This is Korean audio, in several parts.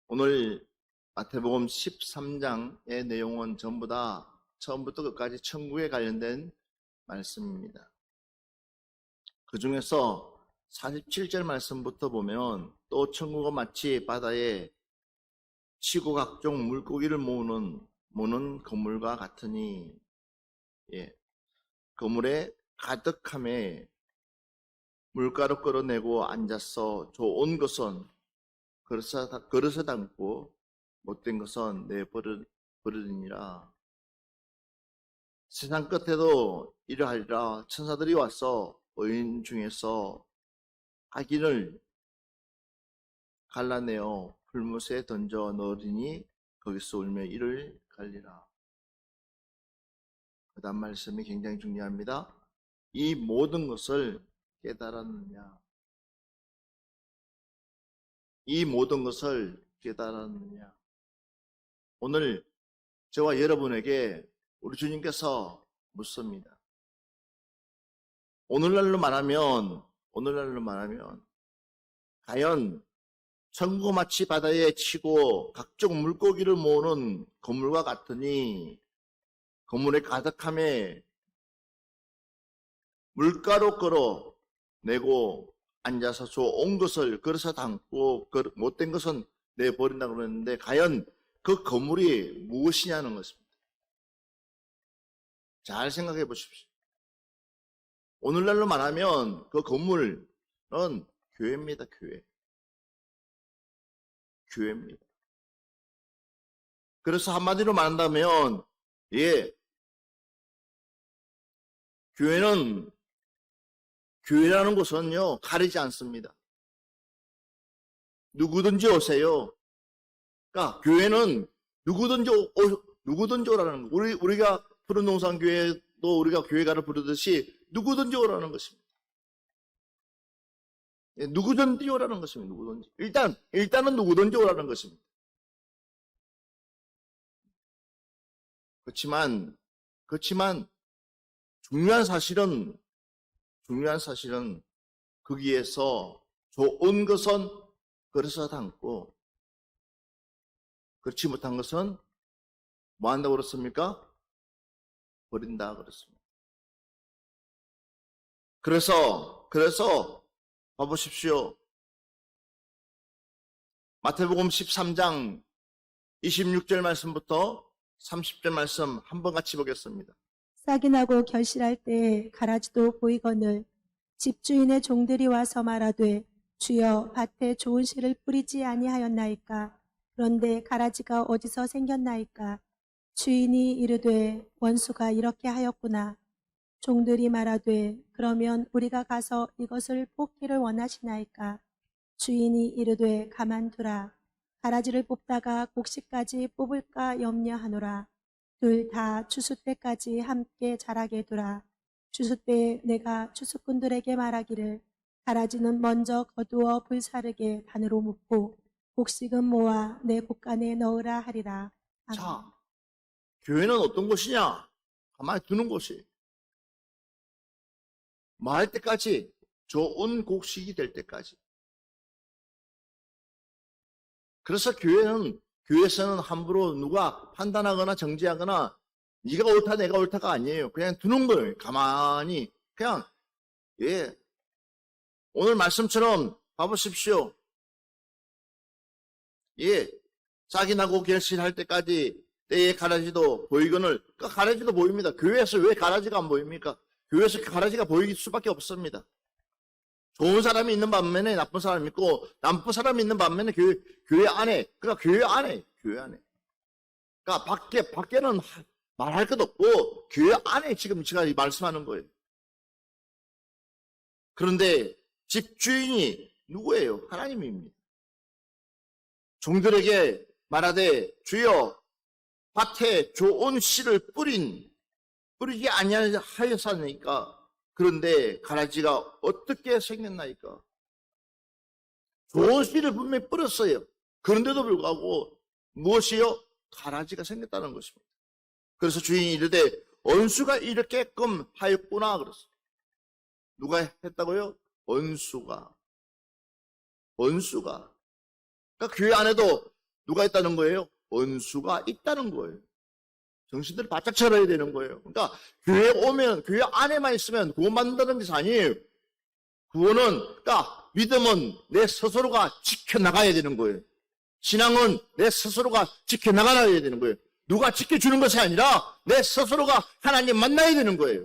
오늘 마태복음 13장의 내용은 전부 다 처음부터 끝까지 천국에 관련된 말씀입니다. 그 중에서 47절 말씀부터 보면 또 천국은 마치 바다에 치고 각종 물고기를 모으는 그물과 같으니, 그물에 가득함에 물가로 끌어내고 앉아서 좋은 것은 그릇에 담고 못된 것은 내버리니라. 세상 끝에도 이러하리라. 천사들이 와서 의인 중에서 악인을 갈라내어 불못에 던져 넣으리니 거기서 울며 이를 갈리라. 그 다음 말씀이 굉장히 중요합니다. 이 모든 것을 깨달았느냐? 이 모든 것을 깨달았느냐? 오늘 저와 여러분에게 우리 주님께서 묻습니다. 오늘날로 말하면 과연 천국 마치 바다에 치고 각종 물고기를 모으는 그물과 같으니 그물에 가득함에 물가로 끌어내고 앉아서 좋은 것을 그릇에 담고 못된 것은 내버린다고 그랬는데 과연 그 그물이 무엇이냐는 것입니다. 잘 생각해 보십시오. 오늘날로 말하면 그 그물은 교회입니다. 교회입니다. 그래서 한마디로 말한다면 교회라는 곳은요 가리지 않습니다. 누구든지 오세요. 그러니까 교회는 누구든지 오라는 거. 우리가 푸른동산교회도 우리가 교회가를 부르듯이 누구든지 오라는 것입니다. 누구든지 오라는 것입니다. 누구든지. 일단은 누구든지 오라는 것입니다. 그렇지만 중요한 사실은 거기에서 좋은 것은 그릇에 담고 그렇지 못한 것은 뭐 한다고 그랬습니까? 버린다 그랬습니다. 그래서 봐보십시오. 마태복음 13장 26절 말씀부터 30절 말씀 한번 같이 보겠습니다. 싹이 나고 결실할 때에 가라지도 보이거늘 집주인의 종들이 와서 말하되 주여 밭에 좋은 씨를 뿌리지 아니하였나이까? 그런데 가라지가 어디서 생겼나이까? 주인이 이르되 원수가 이렇게 하였구나. 종들이 말하되 그러면 우리가 가서 이것을 뽑기를 원하시나이까? 주인이 이르되 가만두라. 가라지를 뽑다가 곡식까지 뽑을까 염려하노라. 둘 다 추수 때까지 함께 자라게 두라. 추수 때에 내가 추수꾼들에게 말하기를 가라지는 먼저 거두어 불사르게 단으로 묻고 곡식은 모아 내 곡간에 넣으라 하리라. 아멘. 자, 교회는 어떤 곳이냐? 가만히 두는 곳이. 마을 때까지, 좋은 곡식이 될 때까지. 그래서 교회에서는 함부로 누가 판단하거나 정지하거나 네가 옳다 내가 옳다가 아니에요. 그냥 두는 거예요. 가만히 그냥 오늘 말씀처럼 봐보십시오. 싹이 나고 결실할 때까지 때에 가라지도 보이거늘. 그러니까 가라지도 보입니다. 교회에서 왜 가라지가 안 보입니까? 교회에서 가라지가 보일 수밖에 없습니다. 좋은 사람이 있는 반면에 나쁜 사람이 있고, 나쁜 사람이 있는 반면에 교회 안에, 그러니까 교회 안에. 그러니까 밖에는 말할 것 없고, 교회 안에 지금 제가 말씀하는 거예요. 그런데 집주인이 누구예요? 하나님입니다. 종들에게 말하되, 주여, 밭에 좋은 씨를 뿌리지 아니하였사니까. 그런데 가라지가 어떻게 생겼나이까? 좋은 씨를 분명히 뿌렸어요. 그런데도 불구하고 무엇이요? 가라지가 생겼다는 것입니다. 그래서 주인이 이르되 원수가 이렇게끔 하였구나 그랬어요. 누가 했다고요? 원수가. 그러니까 교회 안에도 누가 있다는 거예요? 원수가 있다는 거예요. 정신들을 바짝 차려야 되는 거예요. 그러니까 교회 오면, 교회 안에만 있으면 구원받는다는 것이 아니에요. 구원은, 그러니까 믿음은 내 스스로가 지켜나가야 되는 거예요. 신앙은 내 스스로가 지켜나가야 되는 거예요. 누가 지켜주는 것이 아니라 내 스스로가 하나님 만나야 되는 거예요.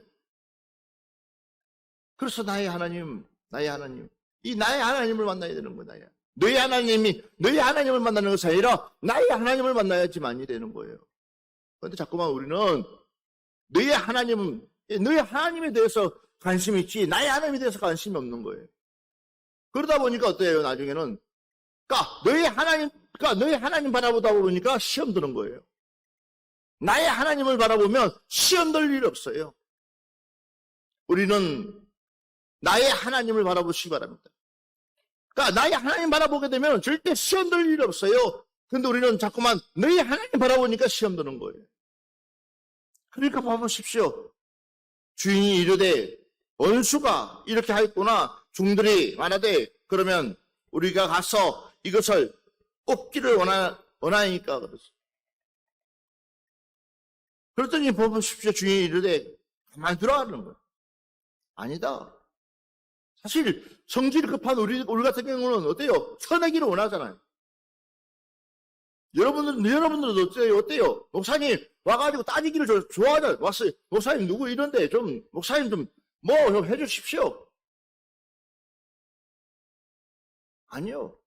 그래서 나의 하나님, 이 나의 하나님을 만나야 되는 거예요. 너의 하나님을 만나는 것이 아니라 나의 하나님을 만나야지만이 되는 거예요. 그런데 자꾸만 우리는 너의 하나님에 대해서 관심이 있지 나의 하나님에 대해서 관심이 없는 거예요. 그러다 보니까 어때요? 나중에는 너의 하나님 바라보다 보니까 시험 드는 거예요. 나의 하나님을 바라보면 시험 들 일 없어요. 우리는 나의 하나님을 바라보시기 바랍니다. 그러니까 나의 하나님 바라보게 되면 절대 시험 들 일 없어요. 근데 우리는 자꾸만 너의 하나님 바라보니까 시험 드는 거예요. 그러니까 봐보십시오. 주인이 이르되 원수가 이렇게 하였구나. 종들이 말하되 그러면 우리가 가서 이것을 뽑기를 원하니까 그랬어요. 그랬더니 보십시오. 주인이 이르되 가만히 들어가는 거예요. 아니다. 사실 성질이 급한 우리 같은 경우는 어때요? 쳐내기를 원하잖아요. 여러분들은 어때요? 목사님 와가지고 따지기를 좋아하잖아요. 왔어요. 목사님 누구 이런데 목사님 좀 해주십시오. 아니요.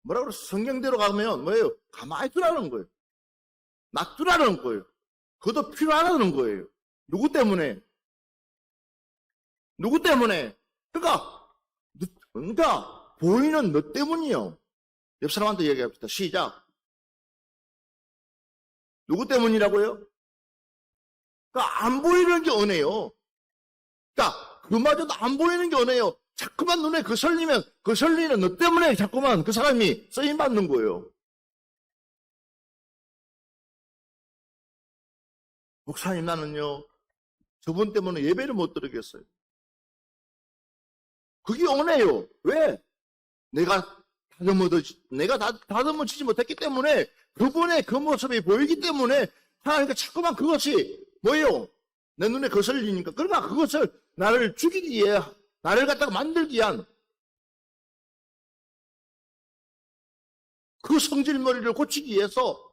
뭐라 그래서 성경대로 가면 뭐예요? 가만히 두라는 거예요. 놔두라는 거예요. 그것도 필요하다는 거예요. 누구 때문에? 그러니까 보이는 너 때문이요. 옆 사람한테 얘기합시다. 시작. 누구 때문이라고요? 그러니까 안 보이는 게 은혜요. 그러니까 그마저도 안 보이는 게 은혜요. 자꾸만 눈에 거슬리는 너 때문에 자꾸만 그 사람이 쓰임받는 거예요. 목사님 나는요. 저분 때문에 예배를 못 드리겠어요. 그게 은혜요. 왜? 내가 다듬어지지 못했기 때문에 그분의 그 모습이 보이기 때문에 하나님께 자꾸만 그것이 뭐예요? 내 눈에 거슬리니까. 그러나 그것을 나를 죽이기 위해 나를 갖다가 만들기 위한 그 성질머리를 고치기 위해서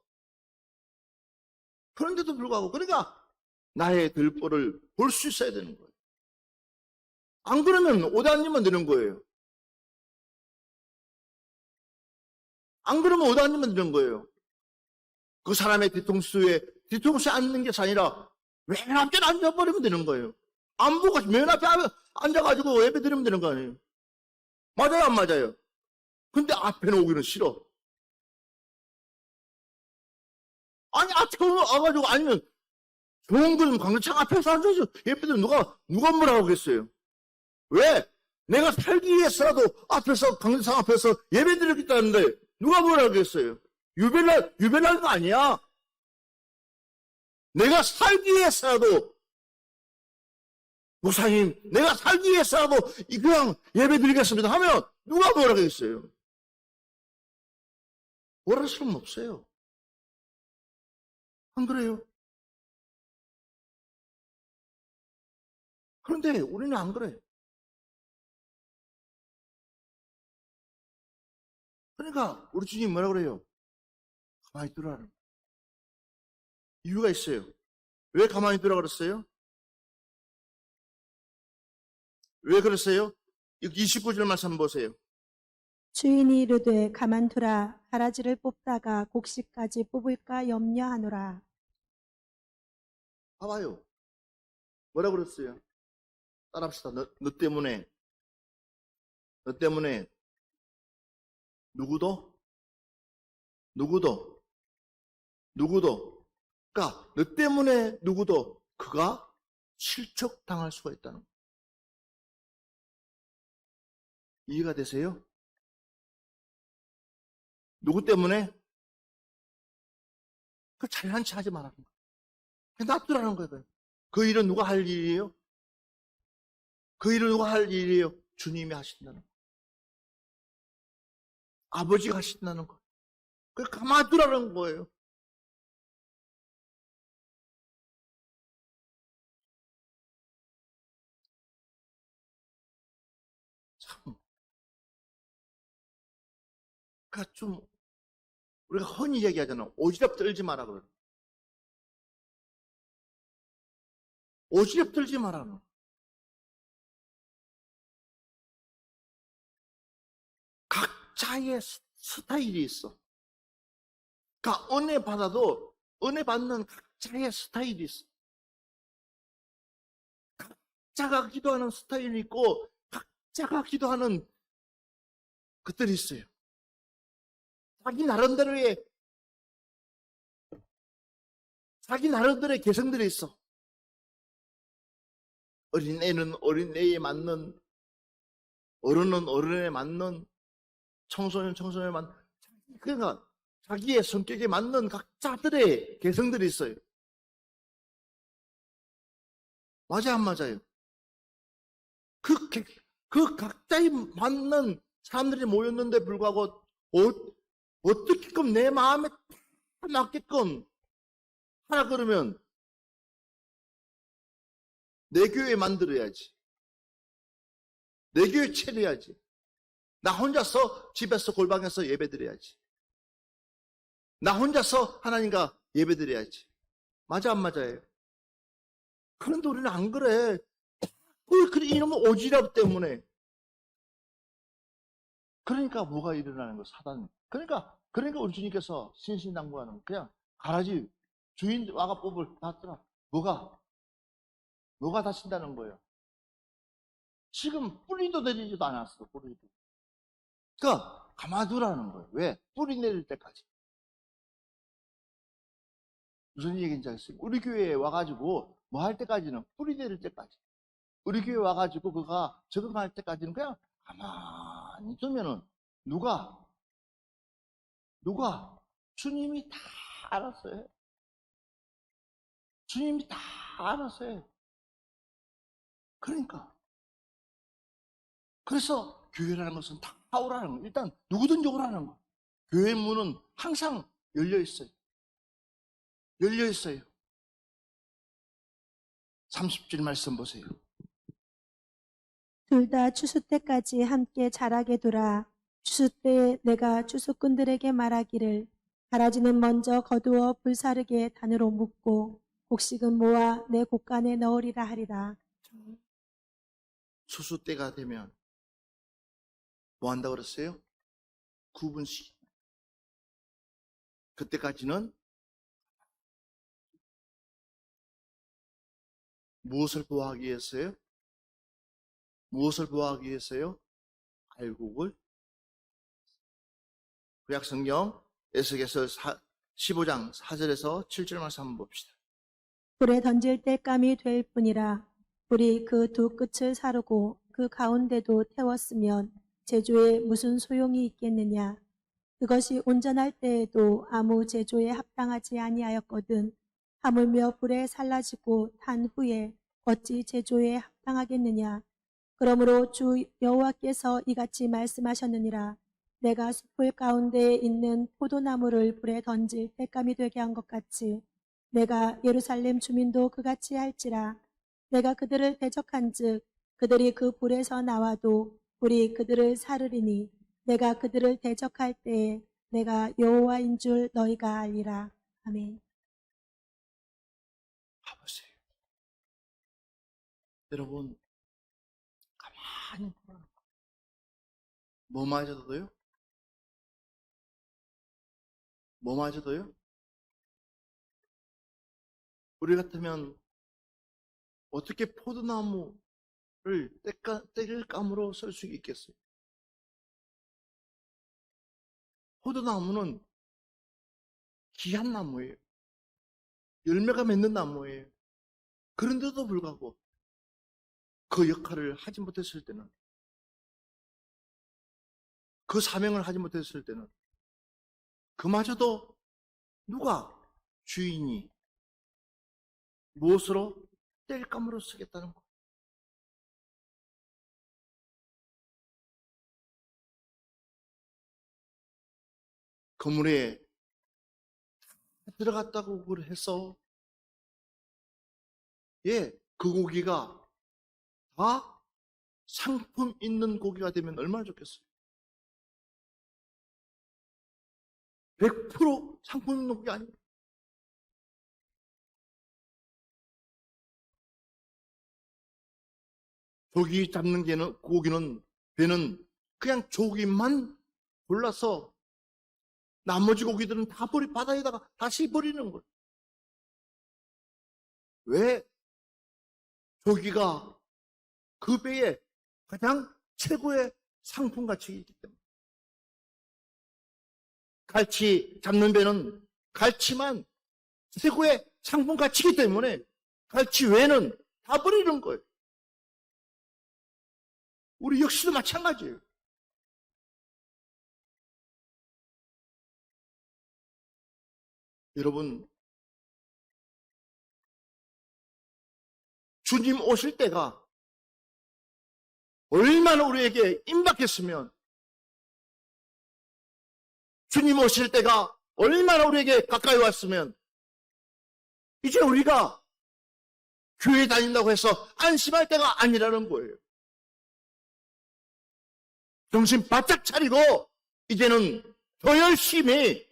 그런데도 불구하고 그러니까 나의 들보를 볼 수 있어야 되는 거예요. 안 그러면 오다니면 되는 거예요. 안 그러면 오다니면 되는 거예요. 그 사람의 뒤통수에 앉는 게 아니라 맨 앞에 앉아버리면 되는 거예요. 안 보고 맨 앞에 앉아가지고 예배 드리면 되는 거 아니에요. 맞아요, 안 맞아요? 근데 앞에는 오기는 싫어. 아니, 앞에 와가지고 아니면 좋은 건 광장창 앞에서 앉아서 예배 드리면 누가 뭐라고 하겠어요? 왜? 내가 살기 위해서라도 광장 앞에서 예배 드리겠다는데 누가 뭐라고 하겠어요? 유별날 거 아니야. 내가 살기 위해서라도 목사님, 내가 살기 위해서라도 그냥 예배 드리겠습니다 하면 누가 뭐라고 하겠어요? 뭐랄 수는 없어요. 안 그래요? 그런데 우리는 안 그래요. 그러니까 우리 주님 뭐라 그래요? 가만히 두라는 이유가 있어요. 왜 가만히 두라 그랬어요? 왜 그랬어요? 29절 말씀 한번 보세요. 주인이 이르되 가만두라. 가라지를 뽑다가 곡식까지 뽑을까 염려하노라. 봐봐요. 뭐라 그랬어요? 따라합시다. 너 때문에 누구도 그러니까 너 때문에 누구도 그가 실족당할 수가 있다는 거예요. 이해가 되세요? 누구 때문에? 그 잘난 체 하지 말라는 거예요. 그냥 놔두라는 거예요. 그 일은 누가 할 일이에요? 주님이 하신다는 거예요. 아버지가 하신다는 거예요. 그걸 가만두라는 거예요. 참, 그러니까 좀 우리가 흔히 얘기하잖아. 오지랖 떨지 마라 그래. 오지랖 떨지 마라. 각자의 스타일이 있어. 그러니까 은혜 받아도 은혜 받는 각자의 스타일이 있어. 각자가 기도하는 스타일이 있고 각자가 기도하는 것들이 있어요. 자기 나름대로의 개성들이 있어. 어린애는 어린애에 맞는, 어른은 어른에 맞는, 청소년 청소년에 맞는, 그러니까 자기의 성격에 맞는 각자들의 개성들이 있어요. 맞아 안 맞아요? 그 각자에 맞는 사람들이 모였는데 불구하고 어떻게끔 내 마음에 딱 맞게끔 하라 그러면 내 교회 만들어야지. 내 교회 차려야지. 나 혼자서 집에서 골방에서 예배드려야지. 나 혼자서 하나님과 예배드려야지. 맞아 안 맞아요? 그런데 우리는 안 그래. 그래 이놈의 오지랖 때문에. 그러니까 뭐가 일어나는 거 사단. 그러니까 우리 주님께서 신신당부하는 그냥 가라지 주인 와가 뽑을 놨더라. 뭐가 다친다는 거예요. 지금 뿌리도 내리지도 않았어. 뿌리도. 그러니까 가만두라는 거예요. 왜? 뿌리 내릴 때까지. 무슨 얘기인지 알겠어요? 우리 교회에 와가지고 뭐 할 때까지는 뿌리 내릴 때까지. 우리 교회 와가지고 그가 적응할 때까지는 그냥 가만히 두면은 누가 주님이 다 알았어요. 주님이 다 알았어요. 그러니까 그래서 교회라는 것은 다 오라는 거예요. 일단 누구든지 오라는 거예요. 교회 문은 항상 열려 있어요. 열려 있어요. 30절 말씀 보세요. 둘 다 추수 때까지 함께 자라게 두라. 추수 때에 내가 추수꾼들에게 말하기를 가라지는 먼저 거두어 불사르게 단으로 묶고 곡식은 모아 내 곡간에 넣으리라 하리라. 추수 때가 되면 뭐 한다고 그랬어요? 구분식. 그때까지는 무엇을 보호하기 위해서요? 무엇을 보호하기 위해서요? 알곡을. 구약성경 에스겔서 15장 4절에서 7절 말씀 한번 봅시다. 불에 던질 땔감이 될 뿐이라. 불이 그 두 끝을 사르고 그 가운데도 태웠으면 제조에 무슨 소용이 있겠느냐. 그것이 온전할 때에도 아무 제조에 합당하지 아니하였거든. 하물며 불에 살라지고 탄 후에 어찌 제조에 합당하겠느냐. 그러므로 주 여호와께서 이같이 말씀하셨느니라. 내가 숲을 가운데에 있는 포도나무를 불에 던질 땔감이 되게 한 것 같이 내가 예루살렘 주민도 그같이 할지라. 내가 그들을 대적한즉 그들이 그 불에서 나와도 불이 그들을 사르리니 내가 그들을 대적할 때에 내가 여호와인 줄 너희가 알리라. 아멘. 가보세요. 여러분 가만히 보라. 뭐마저도요? 뭐마저도요? 우리 같으면 어떻게 포도나무를 땔감으로 쓸 수 있겠어요? 포도나무는 귀한 나무예요. 열매가 맺는 나무예요. 그런데도 불구하고 그 역할을 하지 못했을 때는, 그 사명을 하지 못했을 때는 그마저도 누가 주인이 무엇으로 땔감으로 쓰겠다는 거. 그물에 들어갔다고 그걸 해서 그 고기가 다 상품 있는 고기가 되면 얼마나 좋겠어요. 100% 상품 있는 고기 아니에요. 조기 잡는 배는 그냥 조기만 골라서 나머지 고기들은 다 바다에다가 다시 버리는 거예요. 왜? 조기가 그 배의 가장 최고의 상품 가치이기 때문에. 갈치 잡는 배는 갈치만 최고의 상품 가치이기 때문에 갈치 외에는 다 버리는 거예요. 우리 역시도 마찬가지예요. 여러분, 주님 오실 때가 얼마나 우리에게 임박했으면, 주님 오실 때가 얼마나 우리에게 가까이 왔으면, 이제 우리가 교회 다닌다고 해서 안심할 때가 아니라는 거예요. 정신 바짝 차리고 이제는 더 열심히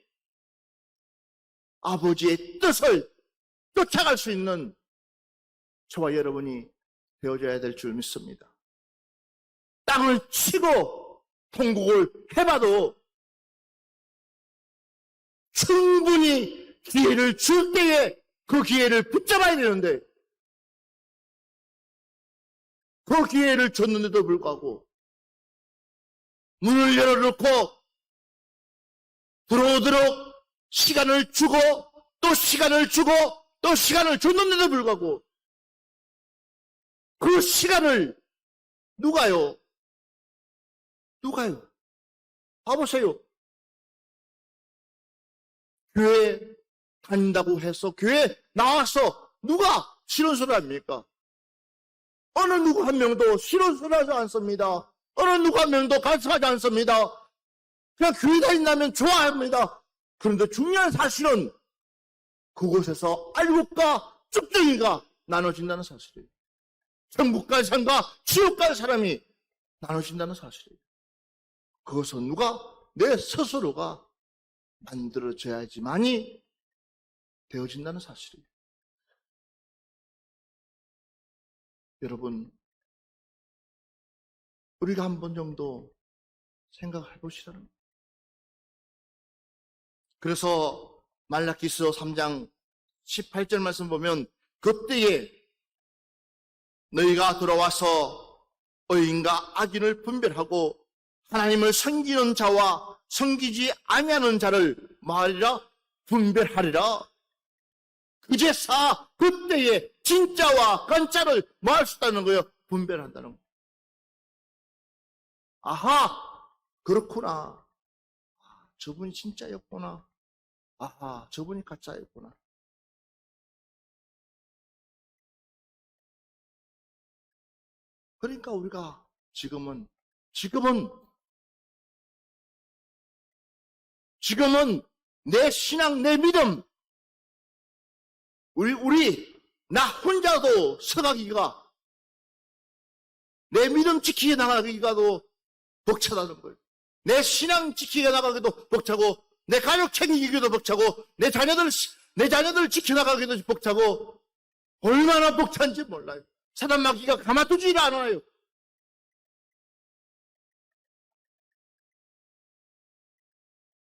아버지의 뜻을 쫓아갈 수 있는 저와 여러분이 되어줘야 될 줄 믿습니다. 땅을 치고 통곡을 해봐도 충분히 기회를 줄 때에 그 기회를 붙잡아야 되는데, 그 기회를 줬는데도 불구하고 문을 열어놓고 들어오도록 시간을 주고 또 시간을 주고 또 시간을 줬는데도 불구하고 그 시간을 누가요? 봐보세요. 교회 다닌다고 해서 교회 나와서 누가 싫은 소리 합니까? 어느 누구 한 명도 싫은 소리 하지 않습니다. 어느 누구 한 명도 간섭하지 않습니다. 그냥 교회 다닌다면 좋아합니다. 그런데 중요한 사실은 그곳에서 알곡과 쭉정이가 나눠진다는 사실이에요. 천국 갈 사람과 지옥 갈 사람이 나눠진다는 사실이에요. 그것은 누가? 내 스스로가 만들어져야지만이 되어진다는 사실이에요. 여러분, 우리가 한 번 정도 생각해 보시라는 거예요. 그래서 말라기서 3장 18절 말씀 보면, 그때에 너희가 돌아와서 의인과 악인을 분별하고 하나님을 섬기는 자와 섬기지 아니하는 자를 말이라 분별하리라. 그제서 그때에 진짜와 가짜를 말할 수 있다는 거예요. 분별한다는 거예요. 아하, 그렇구나. 저분이 진짜였구나. 아하, 저분이 가짜였구나. 그러니까 우리가 지금은 내 신앙, 내 믿음, 나 혼자도 서가기가, 내 믿음 지키게 나가기가도 벅차다는 거예요. 내 신앙 지키게 나가기도 벅차고, 내 가족 챙기기도 벅차고, 내 자녀들 지켜나가기도 벅차고, 얼마나 벅찬지 몰라요. 사단 마귀가 가만두질 않아요.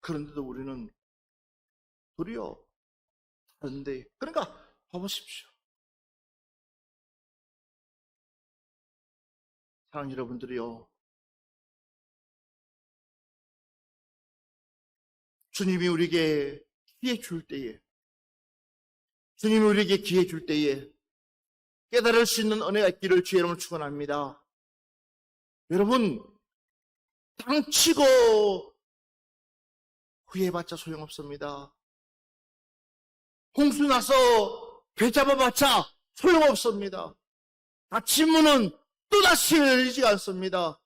그런데도 우리는 도리어 다른데, 그러니까 봐보십시오. 사랑하는 여러분들이요, 주님이 우리에게 기회 줄 때에, 깨달을 수 있는 은혜가 있기를 주의 이름으로 축원합니다. 여러분, 당치고 후회해봤자 소용없습니다. 홍수 나서 배 잡아봤자 소용없습니다. 다친 문은 또다시 열리지 않습니다.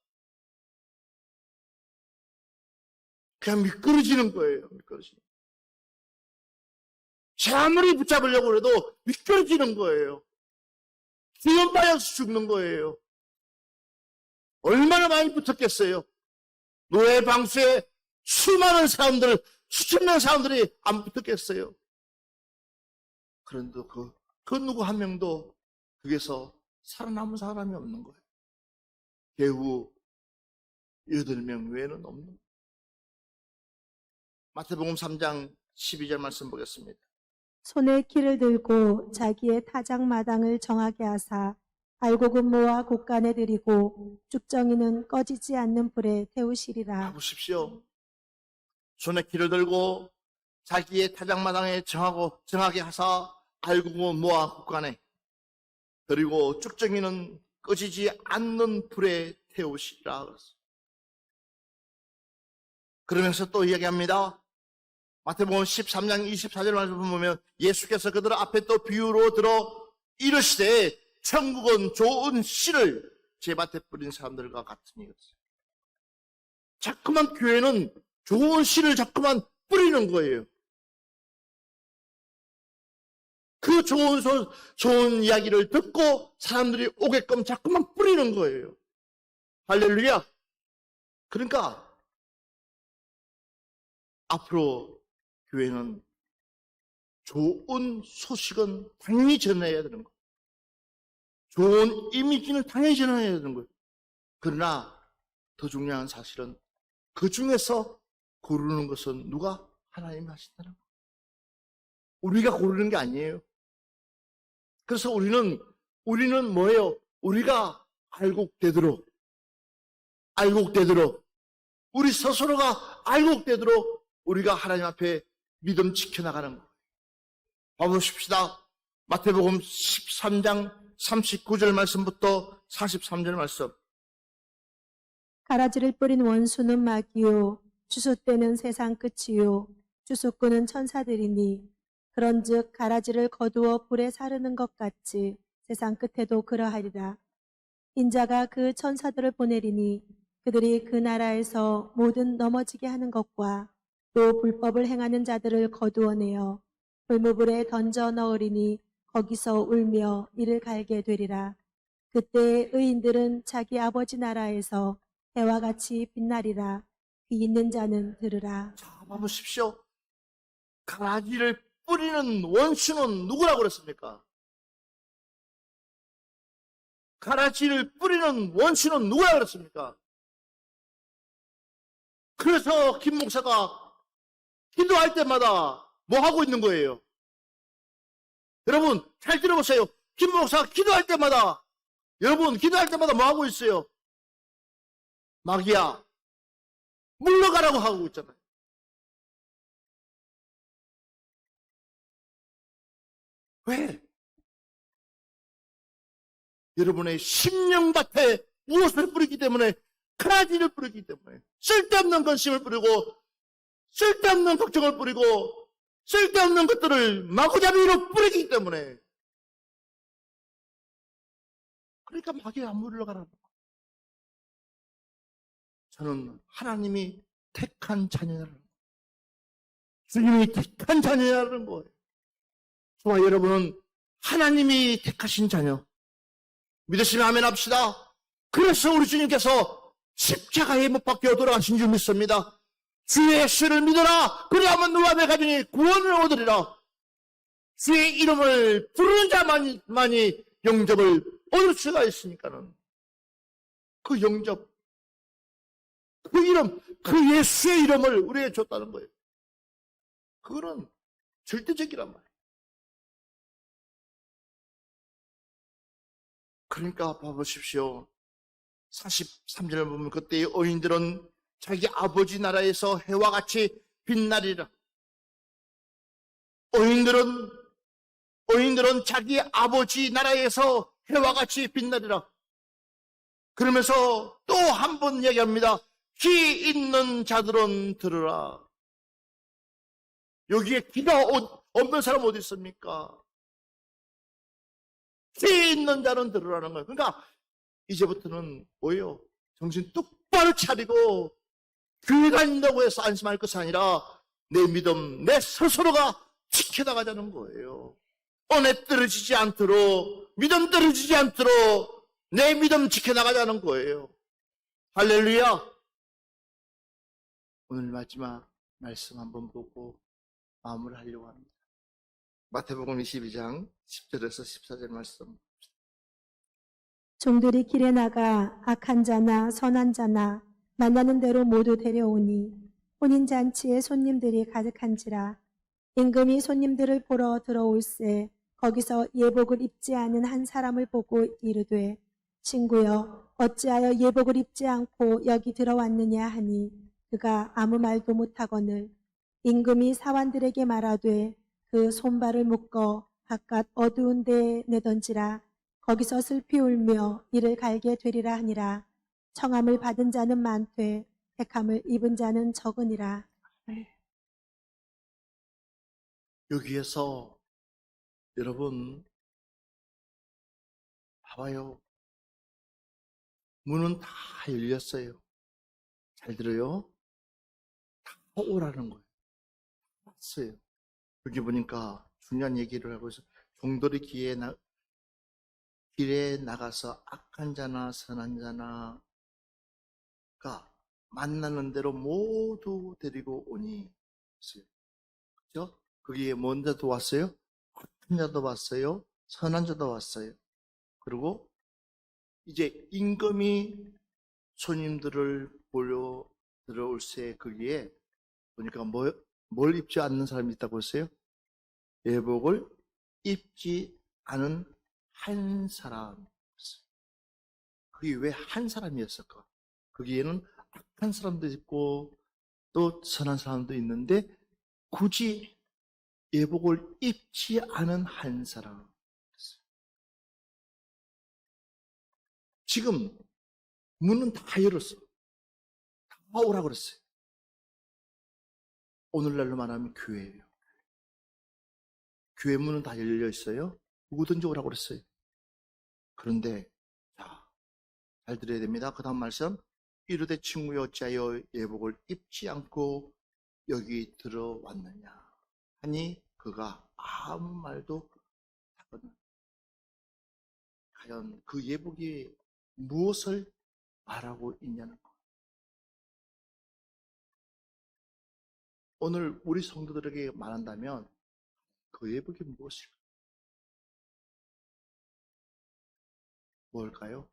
그냥 미끄러지는 거예요. 미끄러지는. 아무리 붙잡으려고 해도 미끄러지는 거예요. 기운 빠져서 죽는 거예요. 얼마나 많이 붙었겠어요. 노예 방수에 수많은 사람들, 수천 명 사람들이 안 붙었겠어요. 그런데 그 누구 한 명도 거기서 살아남은 사람이 없는 거예요. 겨우 8명 외에는 없는 거예요. 마태복음 3장 12절 말씀 보겠습니다. 손에 키를 들고 자기의 타작마당을 정하게 하사 알곡은모와 곡간에 들이고 쭉정이는 꺼지지 않는 불에 태우시리라. 보십시오. 손에 키를 들고 자기의 타작마당에 정하게 하사 알곡은모와 곡간에 그리고 쭉정이는 꺼지지 않는 불에 태우시리라. 그러면서 또 이야기합니다. 마태복음 13장 24절 말씀 보면 예수께서 그들 앞에 또 비유로 들어 이르시되 천국은 좋은 씨를 제 밭에 뿌린 사람들과 같으니. 자꾸만 교회는 좋은 씨를 자꾸만 뿌리는 거예요. 그 좋은 이야기를 듣고 사람들이 오게끔 자꾸만 뿌리는 거예요. 할렐루야. 그러니까 앞으로 교회는 좋은 소식은 당연히 전해야 되는 거예요. 좋은 이미지는 당연히 전해야 되는 거예요. 그러나 더 중요한 사실은 그 중에서 고르는 것은 누가? 하나님이 하신다는 거예요. 우리가 고르는 게 아니에요. 그래서 우리는 뭐예요? 우리가 알곡되도록 우리 스스로가 알곡되도록 우리가 하나님 앞에 믿음 지켜나가는 거예요. 봐보십시다. 마태복음 13장 39절 말씀부터 43절 말씀. 가라지를 뿌린 원수는 마귀요 주소 때는 세상 끝이요 주소꾼은 천사들이니 그런즉 가라지를 거두어 불에 사르는 것 같이 세상 끝에도 그러하리라. 인자가 그 천사들을 보내리니 그들이 그 나라에서 모든 넘어지게 하는 것과 또 불법을 행하는 자들을 거두어내어 불무불에 던져 넣으리니 거기서 울며 이를 갈게 되리라. 그때 의인들은 자기 아버지 나라에서 해와 같이 빛나리라. 귀 있는 자는 들으라. 자, 봐보십시오. 가라지를 뿌리는 원수는 누구라고 그랬습니까? 가라지를 뿌리는 원수는 누구라고 그랬습니까? 그래서 김 목사가 기도할 때마다 뭐 하고 있는 거예요? 여러분 잘 들어보세요. 김 목사가 기도할 때마다 뭐 하고 있어요? 마귀야 물러가라고 하고 있잖아요. 왜? 여러분의 심령밭에 무엇을 뿌리기 때문에? 가라지를 뿌리기 때문에. 쓸데없는 근심을 뿌리고 쓸데없는 걱정을 뿌리고 쓸데없는 것들을 마구잡이로 뿌리기 때문에. 그러니까 마귀가 안 물러가라고. 저는 하나님이 택한 자녀라는 거예요. 주님이 택한 자녀라는 거예요. 저와 여러분은 하나님이 택하신 자녀. 믿으시면 아멘 합시다. 그래서 우리 주님께서 십자가에 못 박혀 돌아가신 줄 믿습니다. 주의 예수를 믿어라. 그리하면 너와 내 가정이 구원을 얻으리라. 주의 이름을 부르는 자만이 영접을 얻을 수가 있으니까는 그 영접, 그 이름, 그 예수의 이름을 우리에게 줬다는 거예요. 그거는 절대적이란 말이에요. 그러니까 봐보십시오. 43절을 보면 그때의 의인들은 자기 아버지 나라에서 해와 같이 빛나리라. 의인들은 자기 아버지 나라에서 해와 같이 빛나리라. 그러면서 또 한 번 얘기합니다. 귀 있는 자들은 들으라. 여기에 귀가 없는 사람 어디 있습니까? 귀 있는 자는 들으라는 거예요. 그러니까 이제부터는 뭐예요? 정신 똑바로 차리고 교회 다닌다고 해서 안심할 것이 아니라 내 믿음, 내 스스로가 지켜나가자는 거예요. 은혜 떨어지지 않도록, 믿음 떨어지지 않도록 내 믿음 지켜나가자는 거예요. 할렐루야. 오늘 마지막 말씀 한번 보고 마무리하려고 합니다. 마태복음 22장 10절에서 14절 말씀. 종들이 길에 나가 악한 자나 선한 자나 만나는 대로 모두 데려오니 혼인잔치에 손님들이 가득한지라. 임금이 손님들을 보러 들어올세 거기서 예복을 입지 않은 한 사람을 보고 이르되 친구여 어찌하여 예복을 입지 않고 여기 들어왔느냐 하니 그가 아무 말도 못하거늘 임금이 사환들에게 말하되 그 손발을 묶어 바깥 어두운 데에 내던지라. 거기서 슬피 울며 이를 갈게 되리라 하니라. 청함을 받은 자는 많되 택함을 입은 자는 적으니라. 여기에서 여러분 봐봐요. 문은 다 열렸어요. 잘 들어요? 다 오라는 거예요. 왔어요. 여기 보니까 중요한 얘기를 하고 있어요. 종들이 길에 나가서 악한 자나 선한 자나가 만나는 대로 모두 데리고 오니. 그렇죠? 거기에 뭔 자도 왔어요? 악한 자도 왔어요. 선한 자도 왔어요. 그리고 이제 임금이 손님들을 보러 들어올새 거기에 보니까 뭘 입지 않는 사람이 있다고 했어요? 예복을 입지 않은 한 사람. 그게 왜 한 사람이었을까? 거기에는 악한 사람도 있고 또 선한 사람도 있는데 굳이 예복을 입지 않은 한 사람. 지금 문은 다 열었어. 다 오라고 그랬어요. 오늘날로 말하면 교회예요. 교회 문은 다 열려 있어요. 누구든지 오라고 그랬어요. 그런데 자, 잘 들어야 됩니다. 그 다음 말씀. 이르되 친구여 어찌하여 예복을 입지 않고 여기 들어왔느냐 하니 그가 아무 말도 하거든. 과연 그 예복이 무엇을 말하고 있냐는 것. 오늘 우리 성도들에게 말한다면 그 예복이 무엇일까? 뭘까요?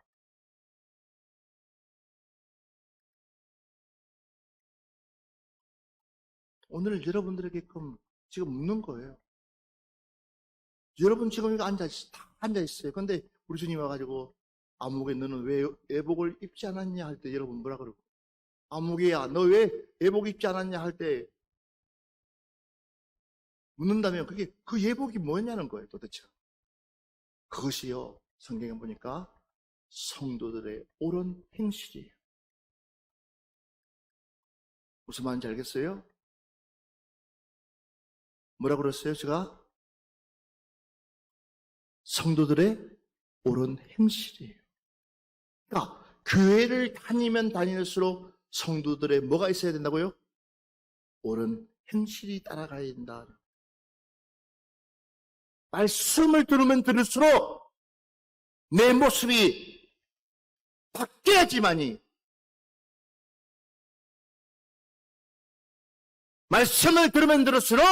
오늘 여러분들에게끔 지금 묻는 거예요. 여러분 지금 여기 다 앉아있어요. 근데 우리 주님 와가지고 아무개 너는 왜 예복을 입지 않았냐 할 때 여러분 뭐라 그러고 아무개야 너 왜 예복 입지 않았냐 할 때 묻는다면 그게 그 예복이 뭐냐는 거예요 도대체. 그것이요 성경에 보니까 성도들의 옳은 행실이에요. 무슨 말인지 알겠어요? 뭐라 그랬어요 제가? 성도들의 옳은 행실이에요. 그러니까 교회를 다니면 다닐수록 성도들의 뭐가 있어야 된다고요? 옳은 행실이 따라가야 된다. 말씀을 들으면 들을수록 내 모습이 바뀌어야지만이 말씀을 들으면 들을수록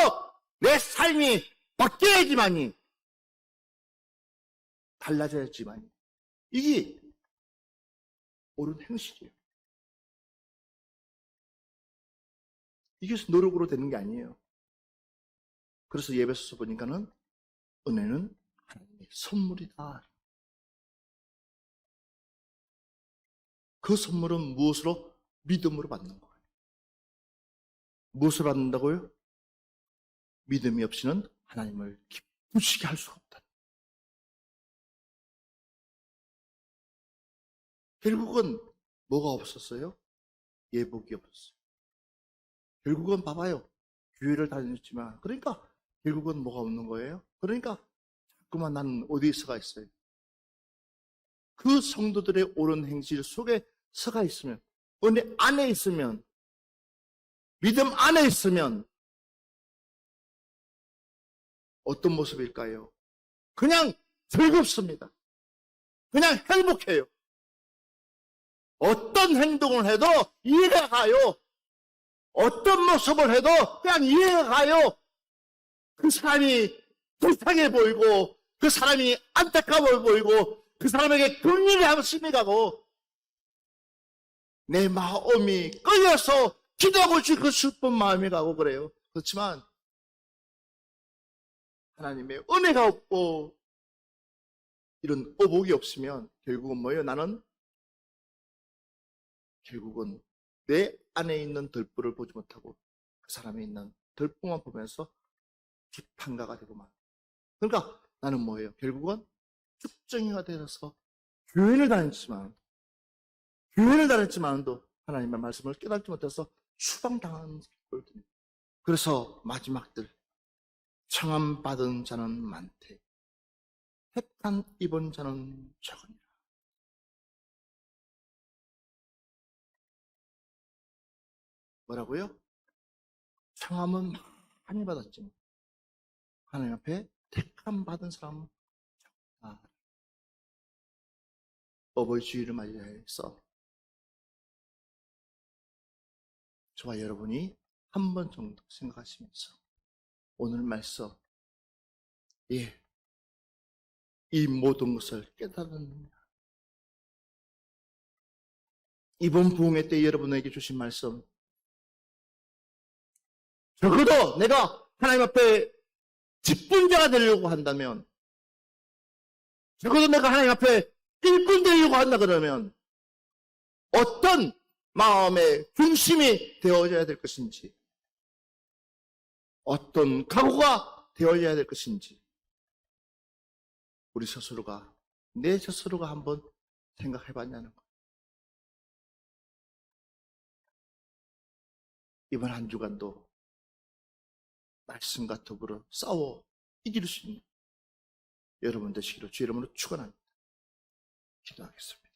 내 삶이 바뀌어야지만이 달라져야지만이 이게 옳은 행실이에요. 이게 노력으로 되는 게 아니에요. 그래서 예배소서 보니까는 은혜는 하나님의 선물이다. 그 선물은 무엇으로? 믿음으로 받는 거예요. 무엇을 받는다고요? 믿음이 없이는 하나님을 기쁘시게 할 수가 없다. 결국은 뭐가 없었어요? 예복이 없었어요. 결국은 봐봐요. 교회를 다녔지만 그러니까 결국은 뭐가 없는 거예요? 그러니까 자꾸만 나는 어디에 서가 있어요? 그 성도들의 옳은 행실 속에 서가 있으면 은혜 안에 있으면 믿음 안에 있으면 어떤 모습일까요? 그냥 즐겁습니다. 그냥 행복해요. 어떤 행동을 해도 이해가 가요. 어떤 모습을 해도 그냥 이해가 가요. 그 사람이 불쌍해 보이고, 그 사람이 안타까워 보이고, 그 사람에게 긍휼이 함심이 가고, 내 마음이 끌려서 기도하고 싶고 슬픈 마음이 가고 그래요. 그렇지만 하나님의 은혜가 없고 이런 어복이 없으면 결국은 뭐예요? 나는 결국은 내 안에 있는 들불을 보지 못하고 그 사람에 있는 들불만 보면서 비판가가 되고 말. 그러니까 나는 뭐예요? 결국은 쭉정이가 되어서 교회를 다녔지만도 하나님의 말씀을 깨닫지 못해서 추방당하는 꼴입니다. 그래서 마지막들 청함 받은 자는 많되 택한 입은 자는 적으니라. 뭐라고요? 청함은 많이 받았지만 하나님 앞에 택함 받은 사람은 적다. 어버이 주일을 맞이해서 저와 여러분이 한 번 정도 생각하시면서 오늘 말씀, 이 모든 것을 깨달았느냐. 이번 부흥회 때 여러분에게 주신 말씀, 적어도 내가 하나님 앞에 직분자가 되려고 한다면, 적어도 내가 하나님 앞에 일꾼 되려고 한다 그러면 어떤 마음의 중심이 되어져야 될 것인지, 어떤 각오가 되어져야 될 것인지 우리 스스로가, 내 스스로가 한번 생각해 봤냐는 것. 이번 한 주간도 말씀과 더불어 싸워 이길 수 있는 여러분 되시기로 주 이름으로 축원합니다. 기도하겠습니다.